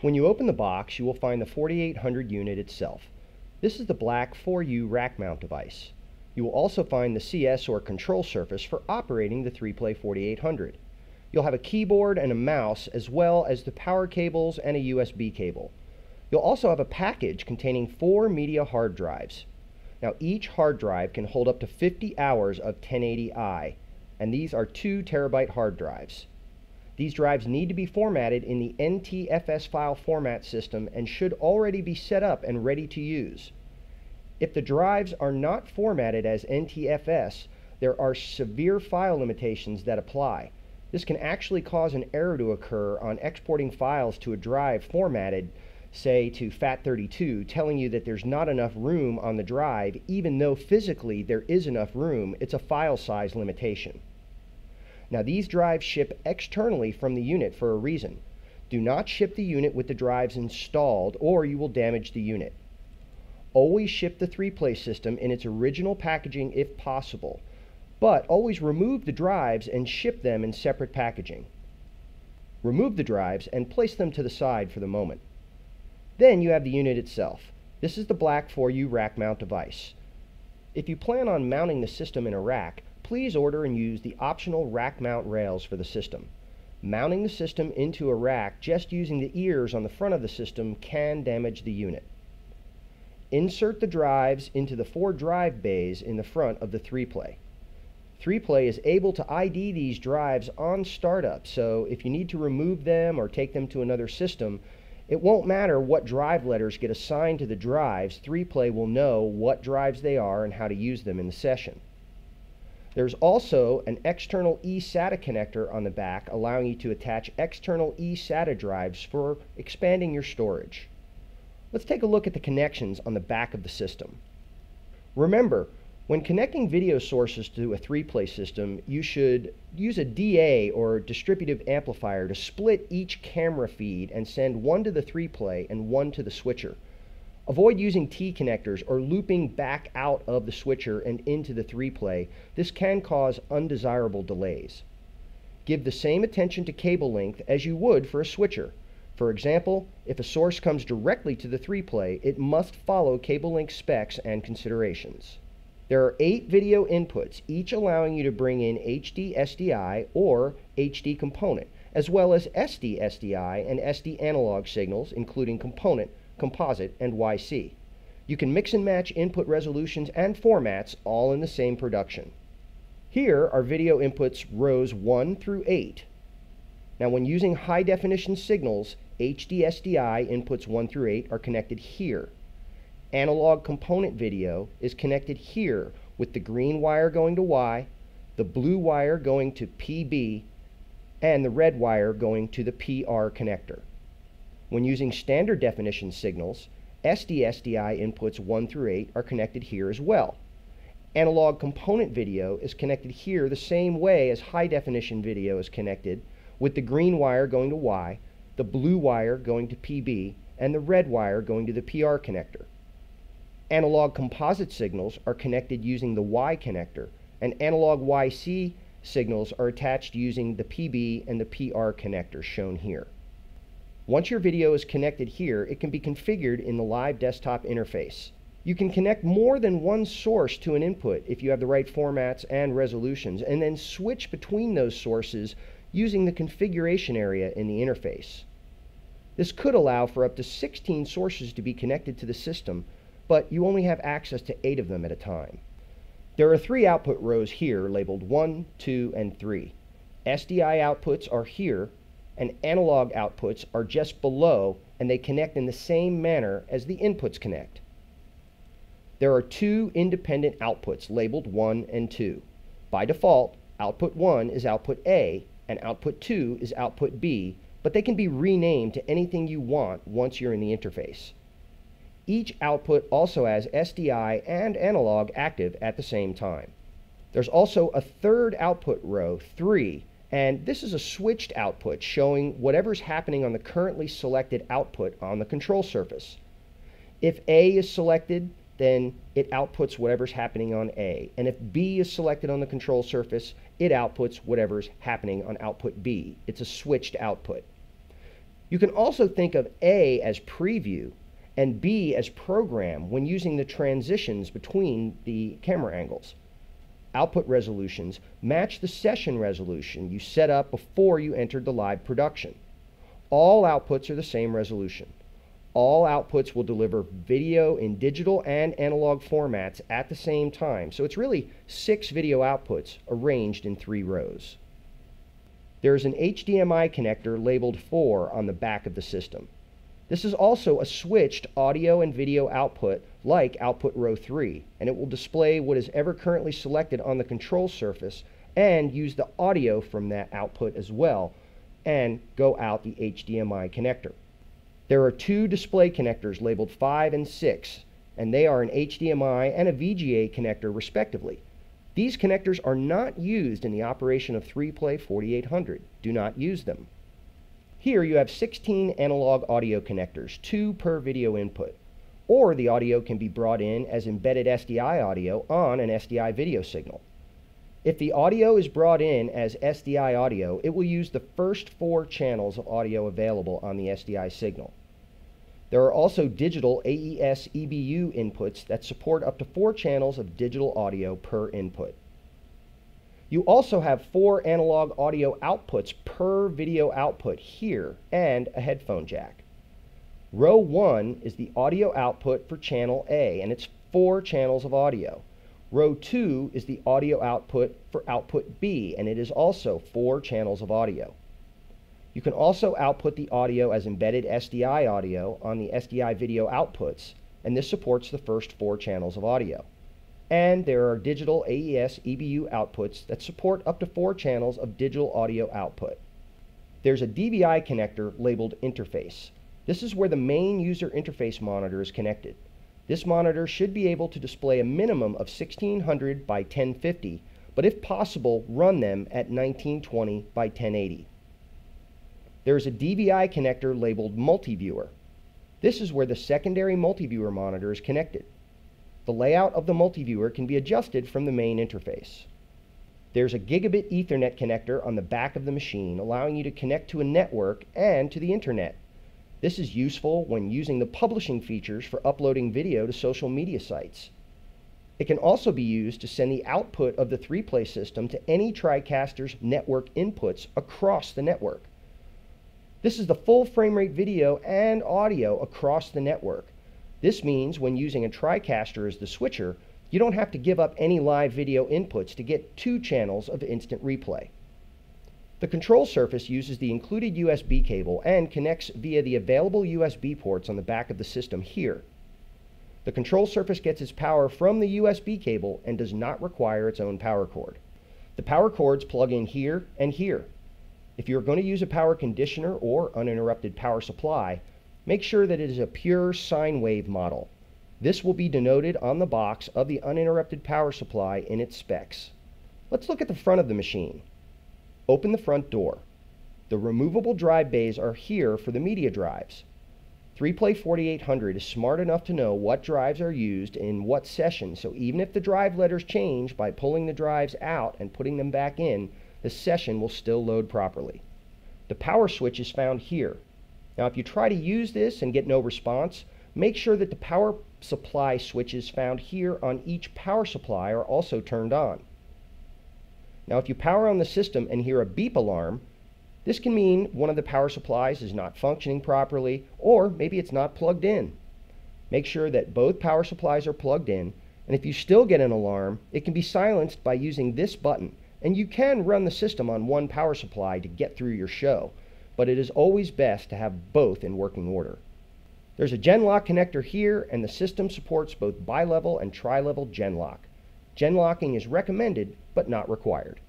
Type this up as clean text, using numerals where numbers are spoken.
When you open the box, you will find the 4800 unit itself. This is the black 4U rack mount device. You will also find the CS or control surface for operating the 3-play 4800. You'll have a keyboard and a mouse as well as the power cables and a USB cable. You'll also have a package containing 4 media hard drives. Now each hard drive can hold up to 50 hours of 1080i, and these are 2 terabyte hard drives. These drives need to be formatted in the NTFS file format system and should already be set up and ready to use. If the drives are not formatted as NTFS, there are severe file limitations that apply. This can actually cause an error to occur on exporting files to a drive formatted, say to FAT32, telling you that there's not enough room on the drive, even though physically there is enough room. It's a file size limitation. Now these drives ship externally from the unit for a reason. Do not ship the unit with the drives installed or you will damage the unit. Always ship the 3-play system in its original packaging if possible, but always remove the drives and ship them in separate packaging. Remove the drives and place them to the side for the moment. Then you have the unit itself. This is the black 4U rack mount device. If you plan on mounting the system in a rack, please order and use the optional rack mount rails for the system. Mounting the system into a rack just using the ears on the front of the system can damage the unit. Insert the drives into the 4 drive bays in the front of the 3-play. 3-play is able to ID these drives on startup, so if you need to remove them or take them to another system, it won't matter what drive letters get assigned to the drives. 3-play will know what drives they are and how to use them in the session. There's also an external eSATA connector on the back, allowing you to attach external eSATA drives for expanding your storage. Let's take a look at the connections on the back of the system. Remember, when connecting video sources to a 3-play system, you should use a DA or distributive amplifier to split each camera feed and send one to the 3-play and one to the switcher. Avoid using T-connectors or looping back out of the switcher and into the 3-play. This can cause undesirable delays. Give the same attention to cable length as you would for a switcher. For example, if a source comes directly to the 3-play, it must follow cable length specs and considerations. There are 8 video inputs, each allowing you to bring in HD SDI or HD component, as well as SD SDI and SD analog signals, including component, composite, and YC. You can mix and match input resolutions and formats all in the same production. Here are video inputs rows 1 through 8. Now when using high definition signals, HD SDI inputs 1 through 8 are connected here. Analog component video is connected here with the green wire going to Y, the blue wire going to PB, and the red wire going to the PR connector. When using standard definition signals, SD-SDI inputs 1 through 8 are connected here as well. Analog component video is connected here the same way as high definition video is connected, with the green wire going to Y, the blue wire going to PB, and the red wire going to the PR connector. Analog composite signals are connected using the Y connector, and analog YC signals are attached using the PB and the PR connectors shown here. Once your video is connected here, it can be configured in the live desktop interface. You can connect more than one source to an input if you have the right formats and resolutions, and then switch between those sources using the configuration area in the interface. This could allow for up to 16 sources to be connected to the system, but you only have access to 8 of them at a time. There are 3 output rows here labeled 1, 2, and 3. SDI outputs are here, and analog outputs are just below, and they connect in the same manner as the inputs connect. There are 2 independent outputs labeled 1 and 2. By default, output 1 is output A, and output 2 is output B, but they can be renamed to anything you want once you're in the interface. Each output also has SDI and analog active at the same time. There's also a third output row, 3, and this is a switched output showing whatever's happening on the currently selected output on the control surface. If A is selected, then it outputs whatever's happening on A. And if B is selected on the control surface, it outputs whatever's happening on output B. It's a switched output. You can also think of A as preview and B as program when using the transitions between the camera angles. Output resolutions match the session resolution you set up before you entered the live production. All outputs are the same resolution. All outputs will deliver video in digital and analog formats at the same time, so it's really 6 video outputs arranged in 3 rows. There is an HDMI connector labeled 4 on the back of the system. This is also a switched audio and video output like output row 3, and it will display what is ever currently selected on the control surface and use the audio from that output as well and go out the HDMI connector. There are 2 display connectors labeled 5 and 6, and they are an HDMI and a VGA connector respectively. These connectors are not used in the operation of 3Play 4800. Do not use them. Here you have 16 analog audio connectors, 2 per video input, or the audio can be brought in as embedded SDI audio on an SDI video signal. If the audio is brought in as SDI audio, it will use the first 4 channels of audio available on the SDI signal. There are also digital AES EBU inputs that support up to 4 channels of digital audio per input. You also have 4 analog audio outputs per video output here and a headphone jack. Row 1 is the audio output for channel A, and it's 4 channels of audio. Row 2 is the audio output for output B, and it is also 4 channels of audio. You can also output the audio as embedded SDI audio on the SDI video outputs, and this supports the first 4 channels of audio. And there are digital AES EBU outputs that support up to 4 channels of digital audio output. There's a DVI connector labeled interface. This is where the main user interface monitor is connected. This monitor should be able to display a minimum of 1600 by 1050, but if possible, run them at 1920 by 1080. There is a DVI connector labeled multiviewer. This is where the secondary multiviewer monitor is connected. The layout of the multiviewer can be adjusted from the main interface. There's a gigabit Ethernet connector on the back of the machine, allowing you to connect to a network and to the internet. This is useful when using the publishing features for uploading video to social media sites. It can also be used to send the output of the 3Play system to any TriCaster's network inputs across the network. This is the full frame rate video and audio across the network. This means when using a TriCaster as the switcher, you don't have to give up any live video inputs to get 2 channels of instant replay. The control surface uses the included USB cable and connects via the available USB ports on the back of the system here. The control surface gets its power from the USB cable and does not require its own power cord. The power cords plug in here and here. If you're going to use a power conditioner or uninterrupted power supply, make sure that it is a pure sine wave model. This will be denoted on the box of the uninterrupted power supply in its specs. Let's look at the front of the machine. Open the front door. The removable drive bays are here for the media drives. 3Play 4800 is smart enough to know what drives are used in what session, so even if the drive letters change by pulling the drives out and putting them back in, the session will still load properly. The power switch is found here. Now if you try to use this and get no response, make sure that the power supply switches found here on each power supply are also turned on. Now if you power on the system and hear a beep alarm, this can mean one of the power supplies is not functioning properly, or maybe it's not plugged in. Make sure that both power supplies are plugged in, and if you still get an alarm, it can be silenced by using this button, and you can run the system on one power supply to get through your show, but it is always best to have both in working order. There's a Genlock connector here, and the system supports both bi-level and tri-level Genlock. Genlocking is recommended, but not required.